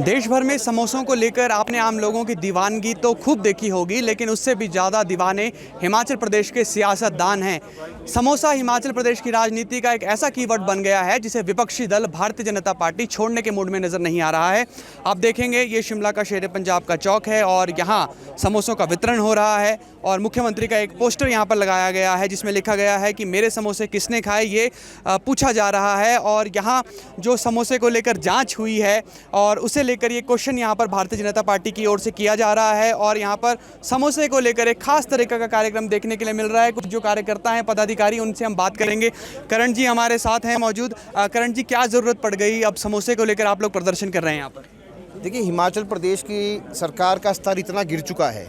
देश भर में समोसों को लेकर आपने आम लोगों की दीवानगी तो खूब देखी होगी, लेकिन उससे भी ज़्यादा दीवाने हिमाचल प्रदेश के सियासतदान हैं। समोसा हिमाचल प्रदेश की राजनीति का एक ऐसा कीवर्ड बन गया है जिसे विपक्षी दल भारतीय जनता पार्टी छोड़ने के मूड में नज़र नहीं आ रहा है। आप देखेंगे ये शिमला का शेर पंजाब का चौक है और यहाँ समोसों का वितरण हो रहा है और मुख्यमंत्री का एक पोस्टर यहाँ पर लगाया गया है जिसमें लिखा गया है कि मेरे समोसे किसने खाए, ये पूछा जा रहा है। और यहाँ जो समोसे को लेकर जाँच हुई है और उसे लेकर ये क्वेश्चन यहाँ पर भारतीय जनता पार्टी की ओर से किया जा रहा है और यहाँ पर समोसे को लेकर एक खास तरीके का कार्यक्रम देखने के लिए मिल रहा है। कुछ जो कार्यकर्ता हैं, पदाधिकारी, उनसे हम बात करेंगे। करण जी हमारे साथ हैं मौजूद। करण जी, क्या ज़रूरत पड़ गई अब समोसे को लेकर आप लोग प्रदर्शन कर रहे हैं यहाँ पर? देखिए, हिमाचल प्रदेश की सरकार का स्तर इतना गिर चुका है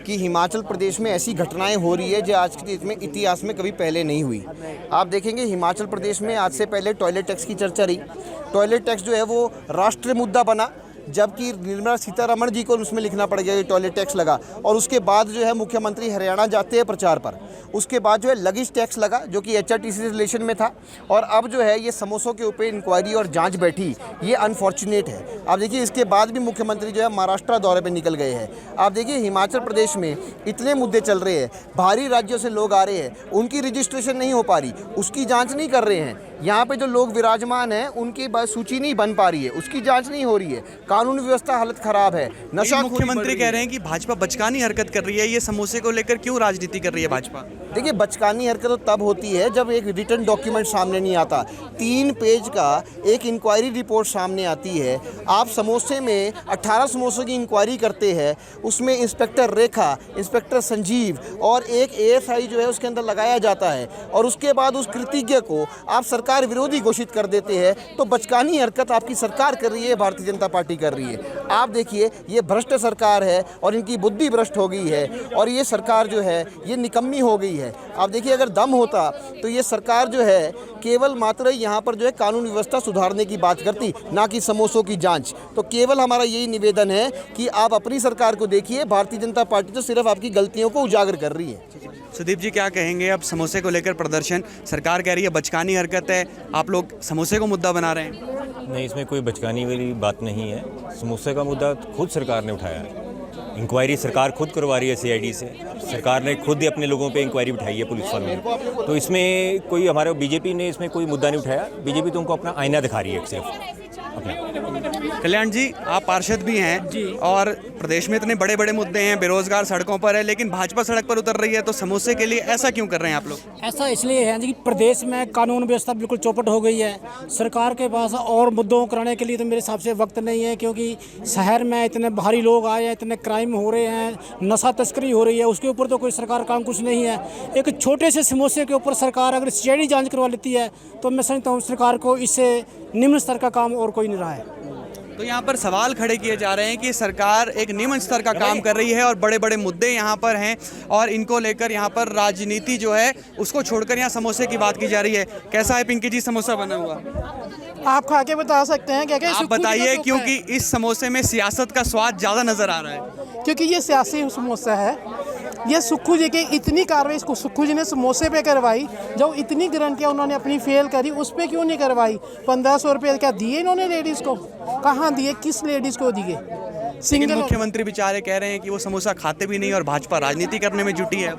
कि हिमाचल प्रदेश में ऐसी घटनाएं हो रही है जो आज के इसमें इतिहास में कभी पहले नहीं हुई। आप देखेंगे हिमाचल प्रदेश में आज से पहले टॉयलेट टैक्स की चर्चा रही। टॉयलेट टैक्स जो है वो राष्ट्रीय मुद्दा बना, जबकि निर्मला सीतारमण जी को उसमें लिखना पड़ गया कि टॉयलेट टैक्स लगा। और उसके बाद जो है मुख्यमंत्री हरियाणा जाते हैं प्रचार पर, उसके बाद जो है लगेज टैक्स लगा जो कि HRTC से रिलेशन में था। और अब जो है ये समोसों के ऊपर इंक्वायरी और जांच बैठी, ये अनफॉर्चुनेट है। आप देखिए इसके बाद भी मुख्यमंत्री जो है महाराष्ट्र दौरे पर निकल गए हैं। आप देखिए हिमाचल प्रदेश में इतने मुद्दे चल रहे हैं, बाहरी राज्यों से लोग आ रहे हैं, उनकी रजिस्ट्रेशन नहीं हो पा रही, उसकी जाँच नहीं कर रहे हैं। यहाँ पे जो लोग विराजमान हैं उनकी सूची नहीं बन पा रही है, उसकी जांच नहीं हो रही है। कानून व्यवस्था हालत खराब है, नशा। मुख्यमंत्री कह रहे हैं कि भाजपा बचकानी हरकत कर रही है। ये समोसे को लेकर क्यों राजनीति कर रही है भाजपा? देखिए, बचकानी हरकत तो तब होती है जब एक रिटन डॉक्यूमेंट सामने नहीं आता। 3 पेज का एक इंक्वायरी रिपोर्ट सामने आती है। आप समोसे में 18 समोसों की इंक्वायरी करते हैं, उसमें इंस्पेक्टर रेखा, इंस्पेक्टर संजीव और एक ASI जो है उसके अंदर लगाया जाता है और उसके बाद उस कृतज्ञ को आप सरकार विरोधी घोषित कर देते हैं। तो बचकानी हरकत आपकी सरकार कर रही है, भारतीय जनता पार्टी कर रही है। आप देखिए ये भ्रष्ट सरकार है और इनकी बुद्धि भ्रष्ट हो गई है और ये सरकार जो है ये निकम्मी हो गई है। आप देखिए अगर दम होता तो ये सरकार जो है केवल मात्र यहाँ पर जो है कानून व्यवस्था सुधारने की बात करती, ना कि समोसों की जांच। तो केवल हमारा यही निवेदन है कि आप अपनी सरकार को देखिए, भारतीय जनता पार्टी तो सिर्फ आपकी गलतियों को उजागर कर रही है। सुदीप जी, क्या कहेंगे? अब समोसे को लेकर प्रदर्शन, सरकार कह रही है बचकानी हरकत है, आप लोग समोसे को मुद्दा बना रहे हैं। नहीं, इसमें कोई बचकानी वाली बात नहीं है। समोसे का मुद्दा खुद सरकार ने उठाया है। इंक्वायरी सरकार खुद करवा रही है CID से। सरकार ने खुद ही अपने लोगों पे इंक्वायरी उठाई है पुलिस वालों ने। तो इसमें कोई हमारे BJP ने इसमें कोई मुद्दा नहीं उठाया। BJP तो उनको अपना आईना दिखा रही है सिर्फ अपना। कल्याण जी, आप पार्षद भी हैं जी और प्रदेश में इतने बड़े बड़े मुद्दे हैं, बेरोजगार सड़कों पर है, लेकिन भाजपा सड़क पर उतर रही है, तो समोसे के लिए ऐसा क्यों कर रहे हैं आप लोग? ऐसा इसलिए है कि प्रदेश में कानून व्यवस्था बिल्कुल चौपट हो गई है। सरकार के पास और मुद्दों कराने के लिए तो मेरे हिसाब से वक्त नहीं है, क्योंकि शहर में इतने बाहरी लोग आए हैं, इतने क्राइम हो रहे हैं, नशा तस्करी हो रही है, उसके ऊपर तो कोई सरकार काम कुछ नहीं है। एक छोटे से समोसे के ऊपर सरकार अगर CID जाँच करवा लेती है तो मैं समझता हूँ सरकार को इससे निम्न स्तर का काम और कोई नहीं रहा है। तो यहाँ पर सवाल खड़े किए जा रहे हैं कि सरकार एक निम्न स्तर का काम कर रही है और बड़े बड़े मुद्दे यहाँ पर हैं और इनको लेकर यहाँ पर राजनीति जो है उसको छोड़कर यहाँ समोसे की बात की जा रही है। कैसा है पिंकी जी समोसा बना हुआ? आप खा के बता सकते हैं क्या? आप बताइए, क्योंकि इस समोसे में सियासत का स्वाद ज़्यादा नज़र आ रहा है। क्योंकि ये सियासी समोसा है। ये सुक्खू जी की इतनी कार्रवाई इसको सुक्खू जी ने समोसे पे करवाई, जो इतनी गारंटियाँ उन्होंने अपनी फेल करी, उस पर क्यों नहीं करवाई? 1500 रुपये क्या दिए इन्होंने लेडीज़ को? कहाँ दिए, किस लेडीज़ को दिए? सिंगल मुख्यमंत्री बेचारे कह रहे हैं कि वो समोसा खाते भी नहीं और भाजपा राजनीति करने में जुटी है।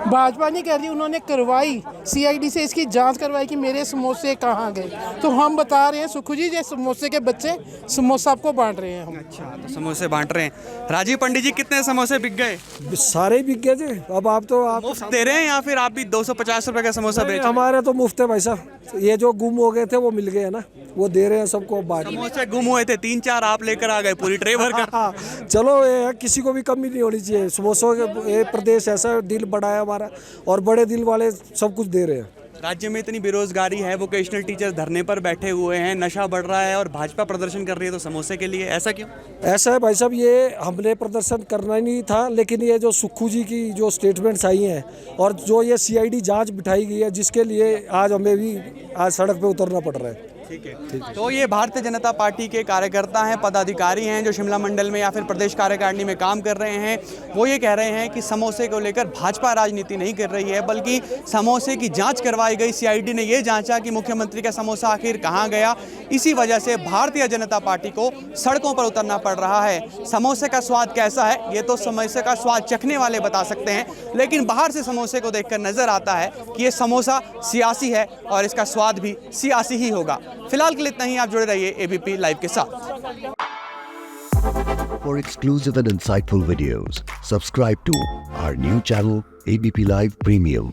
भाजपा नहीं कर रही, उन्होंने करवाई, CID से इसकी जांच करवाई कि मेरे समोसे कहाँ गए। तो हम बता रहे हैं सुक्खू जी, ये समोसे के बच्चे समोसा आपको बांट रहे हैं हम। अच्छा, तो समोसे बांट रहे हैं। राजीव पंडित जी, कितने समोसे बिक गए? सारे बिक गए जी। अब आप तो मुफ्त दे रहे हैं या फिर आप भी 250 रुपए का समोसा बेच? हमारे तो मुफ्त है भाई साहब। ये जो गुम हो गए थे वो मिल गए ना, वो दे रहे हैं सबको बांट। समोसे गुम हुए थे 3-4, आप लेकर आ गए पूरी ट्रे भर का। चलो ये किसी को भी कमी नहीं होनी चाहिए। समोसों के ये प्रदेश ऐसा दिल बड़ा है हमारा और बड़े दिल वाले सब कुछ दे रहे हैं। राज्य में इतनी बेरोजगारी है, वोकेशनल टीचर धरने पर बैठे हुए हैं, नशा बढ़ रहा है और भाजपा प्रदर्शन कर रही है, तो समोसे के लिए ऐसा क्यों? ऐसा है भाई साहब, ये हमने प्रदर्शन करना ही नहीं था, लेकिन ये जो सुक्खू जी की जो स्टेटमेंट्स आई हैं और जो ये CID जांच बिठाई गई है, जिसके लिए आज हमें भी आज सड़क पे उतरना पड़ रहा है। ठीक है। तो ये भारतीय जनता पार्टी के कार्यकर्ता हैं, पदाधिकारी हैं जो शिमला मंडल में या फिर प्रदेश कार्यकारिणी में काम कर रहे हैं। वो ये कह रहे हैं कि समोसे को लेकर भाजपा राजनीति नहीं कर रही है, बल्कि समोसे की जांच करवाई गई। सीआईडी ने ये जांचा कि मुख्यमंत्री का समोसा आखिर कहाँ गया। इसी वजह से भारतीय जनता पार्टी को सड़कों पर उतरना पड़ रहा है। समोसे का स्वाद कैसा है ये तो समोसे का स्वाद चखने वाले बता सकते हैं, लेकिन बाहर से समोसे को देखकर नजर आता है कि ये समोसा सियासी है और इसका स्वाद भी सियासी ही होगा। फिलहाल के लिए इतना ही। आप जुड़े रहिए एबीपी लाइव के साथ। For exclusive and insightful videos, subscribe to our new channel ABP Live Premium.